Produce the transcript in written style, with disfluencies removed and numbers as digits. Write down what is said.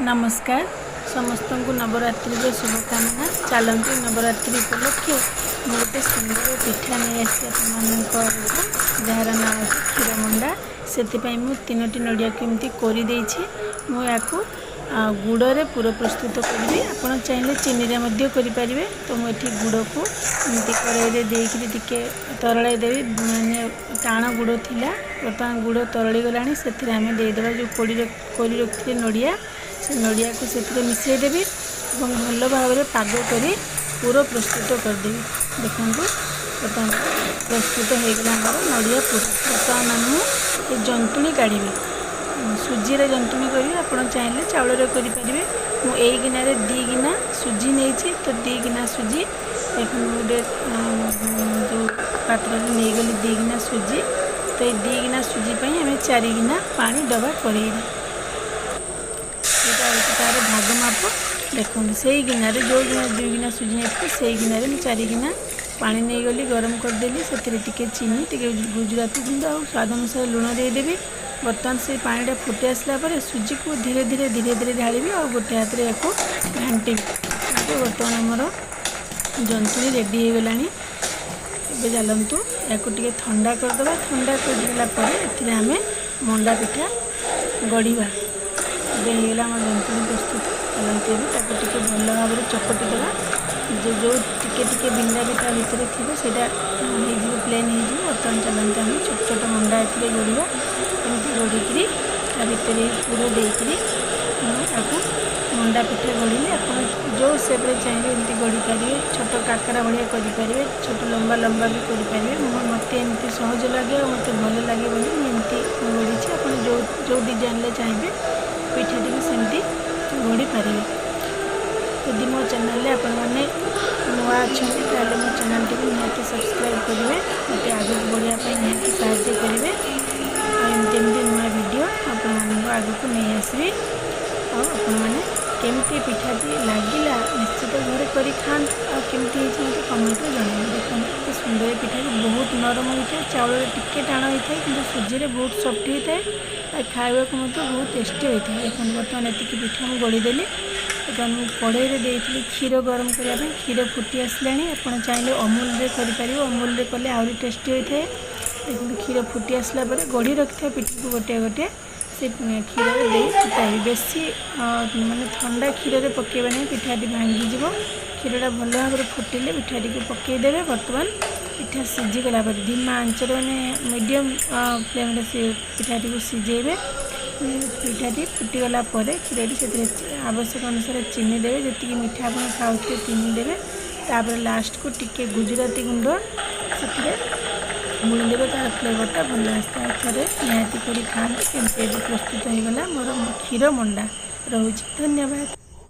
नमस्कार समस्त को नवरात्रि शुभकामना। चलती नवरात्रि उपलक्षे गोटे सुंदर पिठा नहीं आसी जार ना क्षीरमंडा से मुझे 3टी नड़िया केमती करदे मुझे गुड़े पूर प्रस्तुत करी। आपड़ चाहिए चीनी करें तो मुझे गुड़ को एमती कड़े देके तरल देवी मानने टाण गुड़ थिला बर्तमान गुड़ तरली गला से देदेवा जो कोरी रखी नड़िया से नड़िया को से मिसईदेवी और भल भाव में पाग कर पूरा प्रस्तुत करदेवी। देखो बर्तमान प्रस्तुत होगा नड़िया पूरा। बर्तमान मुझे जंतुणी काढ़ी सुजी जंतुणी करी आप चाहिए चाउल करें। मुझे गिनारे 2 गिना सुजी नहीं तो 2 गिना सुजी देख गोटे जो पात्र नहीं गली 2 गिना सुजी तो ये 2 गिना सुजी आम 4 गिना पानी डबा कर तार भाग माप देखो से गिनार जो 2 गिना सुजी नहीं से गिनार 4 गिना पानी नहीं गली गरम करदेली से चीनी टे गुजराती गुंड और स्वाद अनुसार लुण देदेवी। बर्तमान से पानीटा फुटी आसला सुजी को धीरे धीरे धीरे धीरे ढाली और गोटे हाथ में या घाटी। बर्तमान आमर जंतुणी रेडी हो गला। चलतु या ठंडा करदे। ठंडा कर आम मंडा पिठा गढ़ा होगा आम जंतुणी प्रस्तुत। चलते टे भल भाव चकटी देवा जो टिके बिंदा भी भितर थी से प्लेन हो। बर्तमान चलते आम छोट छोट मंडा ए गढ़ा एमती गढ़ी भितर पूरा देकर आपको मंडा पिठा गढ़ी आप जो सेप्रे चाहिए एमती गढ़ी पारे। छोट काकरा भाया करें छोट लंबा लंबा भी करें। मत एमती सहज लगे और मत भल लगे एमती गढ़ी आप जो डिजाइन चाहिए पिठाटी भी सेमती गढ़ी पारे। यदि मो चैनल आपण मैंने नुआ अच्छा मो चैनल टी निहाती सब्सक्राइब करेंगे मत आगे बढ़ापी निहाती साहाଯ୍य करेंगे। एमती नुआ वीडियो आपण आगक नहीं आसबी और आपण मैंने केमती पिठाटी लगिला निश्चित घर कर खाते केमती मत कमेंट में जन। देखते सुंदर पिठा बहुत नरम होता है चाउल टिके टाण होता है कि सुजी बहुत सफ्ट होता है खावा को बहुत टेस्टी होता है। देखो बर्तमान ये पिठा मुझे गढ़ीदेली कड़े देती क्षीर गरम करने क्षीर फुटी आसला। आप चाहिए अमूल करें अमूल कले आहरी टेस्टी होता है। देखो क्षीर फुटी आसला गढ़ी रखी पिठा को गोटे गोटे से क्षीर दे फुटाई बेसी माने ठंडा क्षीर पकेबा नहीं पिठाटी भांगीज। क्षीरटा भल भाव में फुटिले पिठाटी को पकईदे। बर्तमान पिठा सीझीगला धीमा आंचर मैंने मीडियम फ्लेम पिठाटी को सीझेबे। पिठाटी फुटीगला क्षीरटी से आवश्यक अनुसार चीनी देवे जी मीठा आप खाऊे चीनी देवे। तापर लास्ट को टिके गुजराती गुंड से बुणीदेवे तार फ्लेवरटा भल आसता है। निहाती कर खाते प्रस्तुत होगा मोर क्षीर मंडा। रोचे धन्यवाद।